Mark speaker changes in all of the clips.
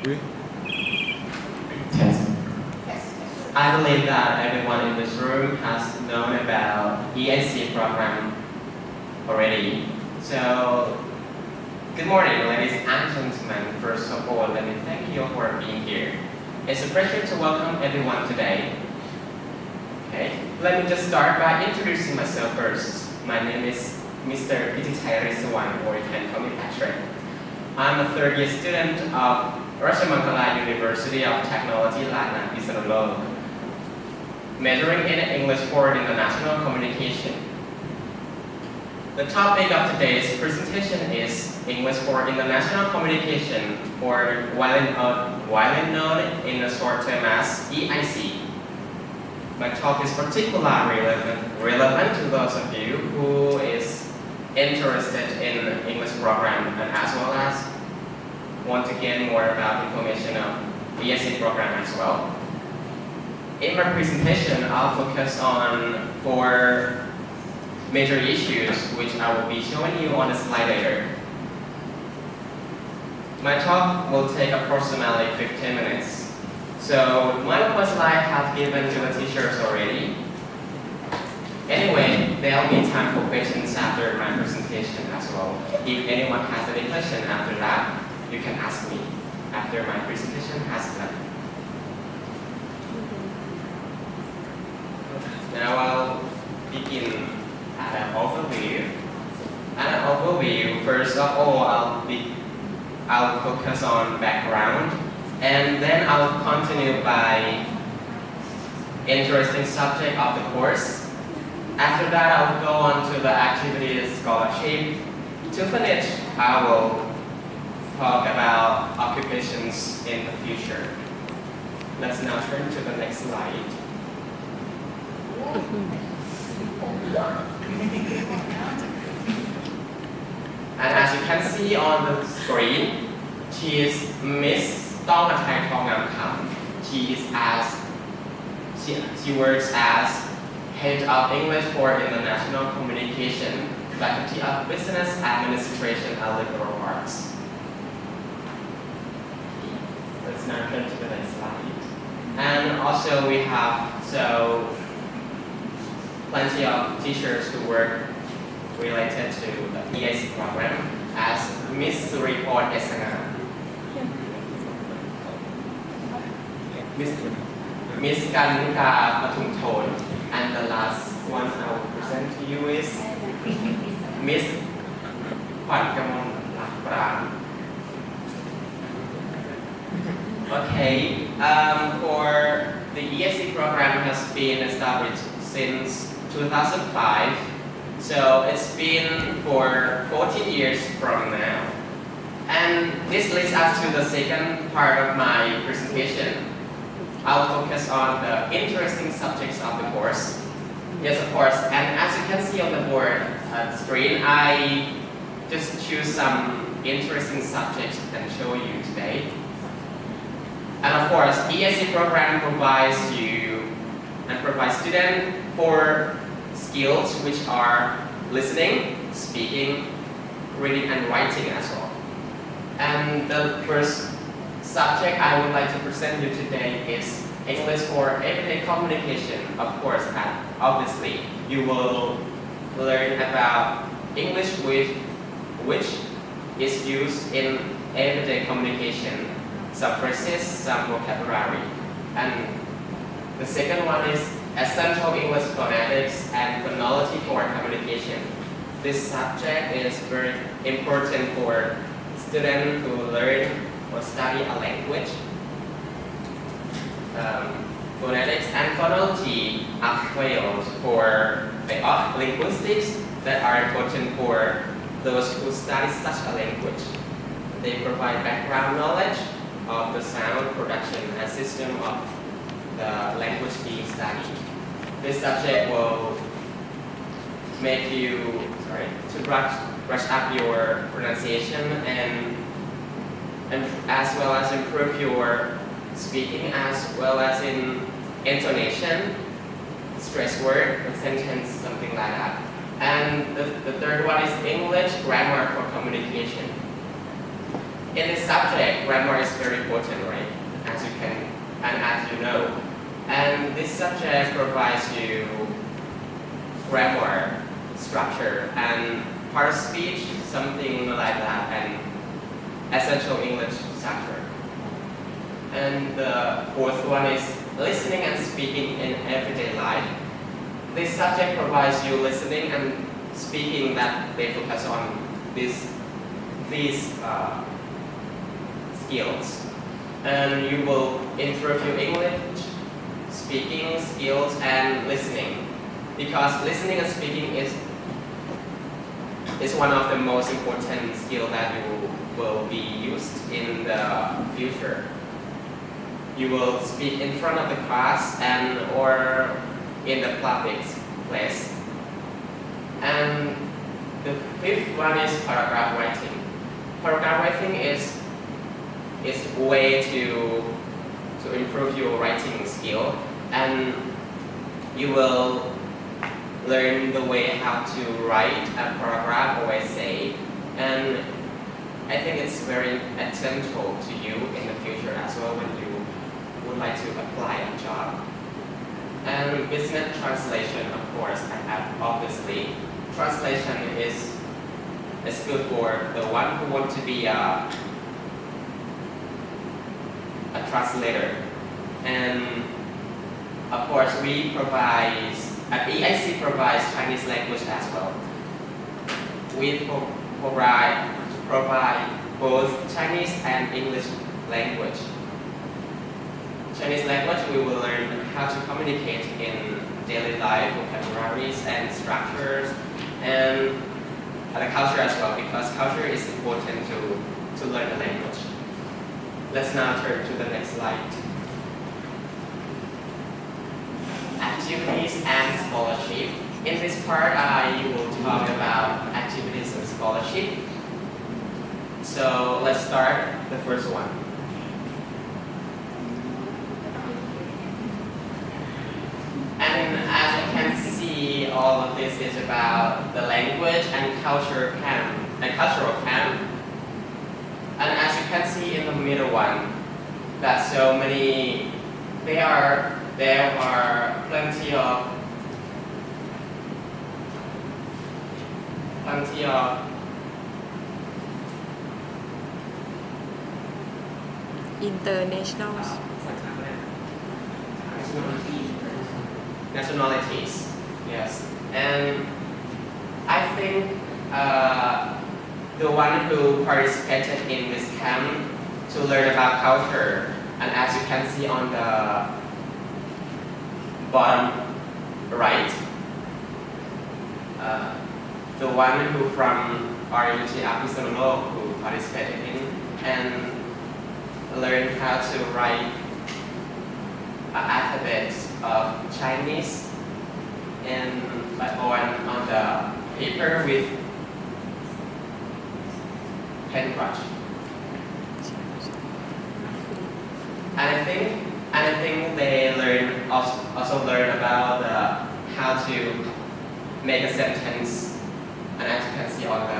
Speaker 1: Test. I believe that everyone in this room has known about EAC program already. So, good morning, ladies and gentlemen. First of all, let me thank you for being here. It's a pleasure to welcome everyone today. Okay, let me just start by introducing myself first. My name is Mr. Phitsanulok, or you can call me Patrick. I'm a third-year student of Rajamangala University of Technology, Phitsanulok, majoring in English for International Communication. The topic of today's presentation is English for International Communication, or widely known in the short term as EIC. My talk is particularly relevant to those of you who is interested in the English program and as well as want to gain more about information of EIC program as well. In my presentation, I'll focus on 4 major issues which I will be showing you on the slide later. My talk will take approximately 15 minutes. So my first slide I have given to the teachers already. Anyway, there will be time for questions after my presentation as well. If anyone has any question after that, you can ask me after my presentation has done. Now I'll begin at an overview. First of all, I'll focus on background, and then I'll continue by interesting subject of the course. After that, I'll go on to the Activism Scholarship. To finish, I will talk about occupations in the future. Let's now turn to the next slide. And as you can see on the screen, she is Miss Tongmathai Thongnamkham. She works as Head of English for International Communication, Faculty of Business Administration and Liberal Arts. Let's now turn to the next slide. And also we have plenty of teachers who work related to the EIC program as Miss Report Esanga, Miss Kanika Patumthon, and the last one I will present to you is Miss Kwankamon Lakpran. Okay, for the EIC program has been established since 2005, so it's been for 14 years from now. And this leads us to the second part of my presentation. I'll focus on the interesting subjects of the course. Yes, of course, and as you can see on the board screen, I just choose some interesting subjects and show you today. And of course, EIC program provides you and provides students for skills which are listening, speaking, reading, and writing as well. And the first subject I would like to present you today is English for everyday communication. Of course, obviously, you will learn about English which is used in everyday communication, some phrases, some vocabulary. And the second one is Essential English Phonetics and Phonology for Communication. This subject is very important for students who learn or study a language. Phonetics and phonology are fields of linguistics that are important for those who study such a language. They provide background knowledge of the sound production and system of the language being studied. This subject will make you to brush up your pronunciation and as well as improve your speaking as well as in intonation, stress word, sentence, something like that. And the third one is English grammar for communication. In this subject, grammar is very important. as you know. And this subject provides you grammar, structure, and part of speech, something like that, and essential English structure. And the fourth one is listening and speaking in everyday life. This subject provides you listening and speaking that they focus on these skills. And you will improve your English, speaking skills, and listening. Because listening and speaking is one of the most important skills that you will be used in the future. You will speak in front of the class or in the public place. And the fifth one is paragraph writing. Paragraph writing is a way to improve your writing skill, and you will learn the way how to write a paragraph or essay, and I think it's very essential to you in the future as well when you would like to apply a job. And business translation, of course, obviously, translation is good for the one who wants to be a translator. And of course, EIC provides Chinese language as well. We provide both Chinese and English language. Chinese language, we will learn how to communicate in daily life, vocabularies and structures, and the culture as well, because culture is important to learn the language. Let's now turn to the next slide. Activities and scholarship. In this part, I will talk about activities and scholarship. So let's start the first one. And as you can see, all of this is about the language and cultural camp. And as you can see in the middle one, that so many, there are plenty of
Speaker 2: internationals.
Speaker 1: Nationalities, yes. And I think the one who participated in this camp to learn about culture, and as you can see on the bottom right, the one who from RMUTL Phitsanulok who participated in and learned how to write alphabets of Chinese and on the paper with paintbrush. And I think they also learn about how to make a sentence, and as you can see on the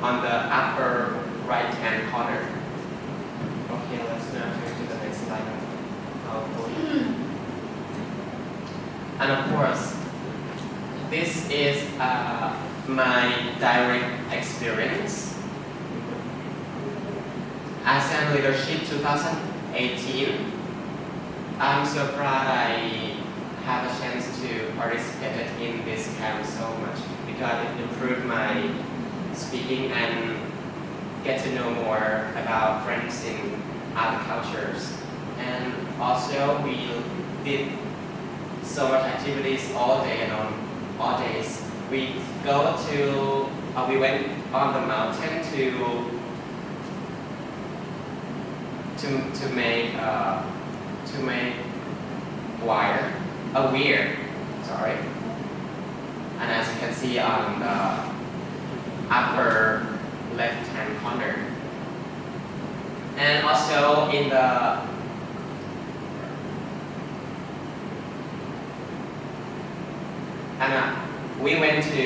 Speaker 1: on the upper right hand corner. Okay, let's now turn to the next slide. And of course, this is my direct experience. Ascent Leadership 2018. I'm so proud I have a chance to participate in this camp so much because it improved my speaking and get to know more about friends in other cultures. And also we did so much activities all day and on all days. We went on the mountain to make a weir, sorry. And as you can see on the upper left-hand corner. And also in the we went to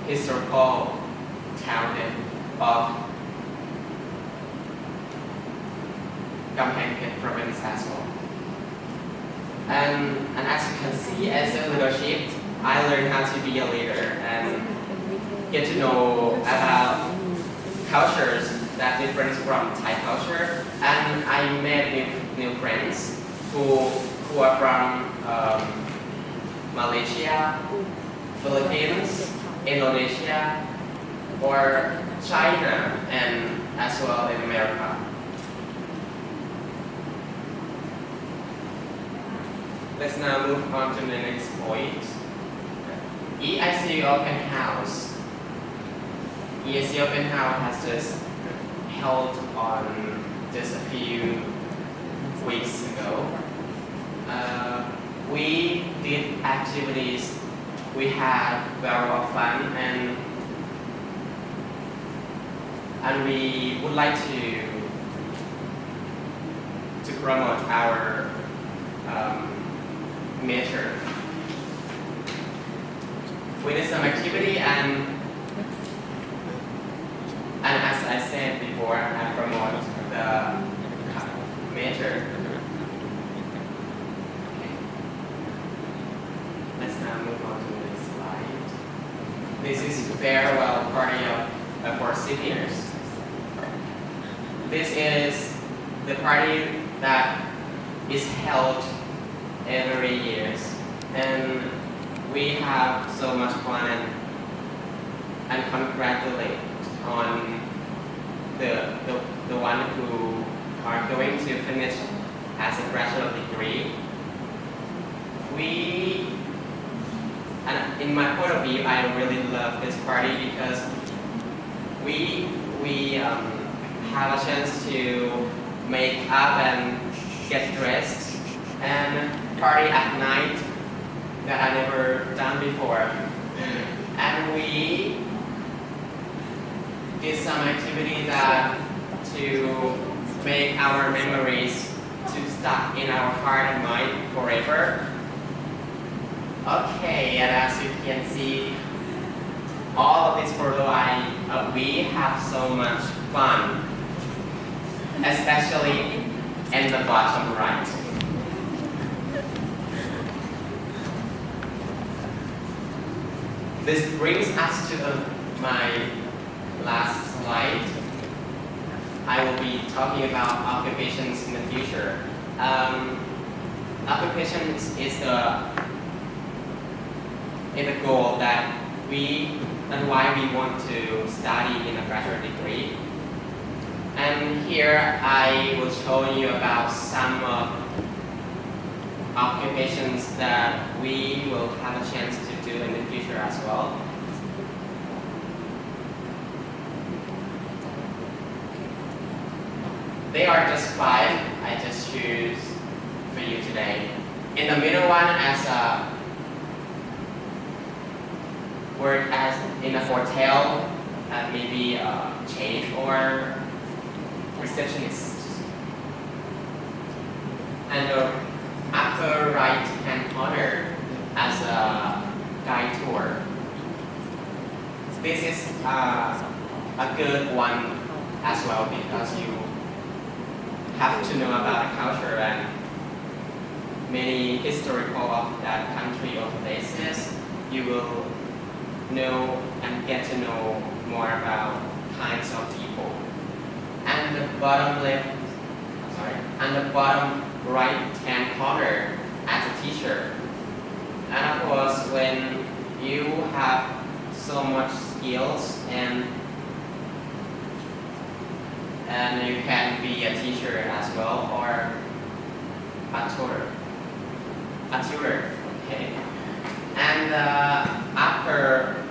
Speaker 1: historical town of Gambheng province as well. And as you can see, as a leadership, I learned how to be a leader and get to know about cultures that different from Thai culture. And I met new friends who are from Malaysia, Philippines, Indonesia, or China, and as well in America. Let's now move on to the next point. EIC Open House. EIC Open House has just held on just a few weeks ago. We did activities. We had very lot of fun, and we would like to promote our measure. We did some activity, and as I said before, I promote the measure. Okay. Let's now move on to the next slide. This is farewell party for seniors. This is the party that is held every year, and we have so much fun and congratulate on the one who are going to finish as a graduate degree. And in my point of view, I really love this party because we have a chance to make up and get dressed and party at night that I never done before. And we did some activity that to make our memories to stuck in our heart and mind forever. Okay, and as you can see, all of this photo, we have so much fun, especially in the bottom right. This brings us to my last slide. I will be talking about occupations in the future. Occupations is the goal that and why we want to study in a graduate degree. And here I will show you about some occupations that we will have a chance to do in the future as well. They are just 5. I just choose for you today. In the middle one, as a work as in a hotel, maybe a chef or receptionist. And the upper right hand corner as a guide tour. This is a good one as well because you have to know about the culture and many historical of that country or places. You will know and get to know more about kinds of people. And the bottom right hand corner as a teacher. And of course, when you have so much skills and you can be a teacher as well or a tutor. Okay. And the upper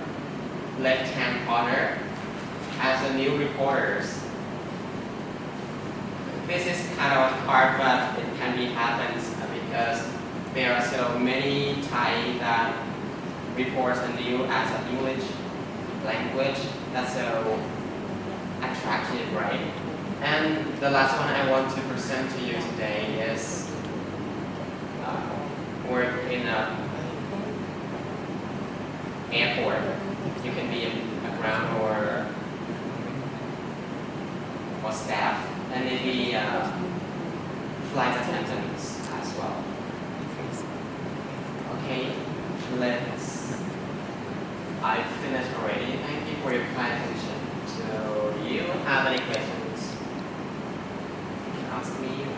Speaker 1: left-hand corner as a new reporters. This is kind of hard, but it can be happens because there are so many Thai that reports the news as an English language. That's so attractive, right? And the last one I want to present to you today is work in a airport. You can be a ground or staff, and maybe flight attendants as well. Okay, I've finished already. Thank you for your kind attention. So, you have any questions? You can ask me.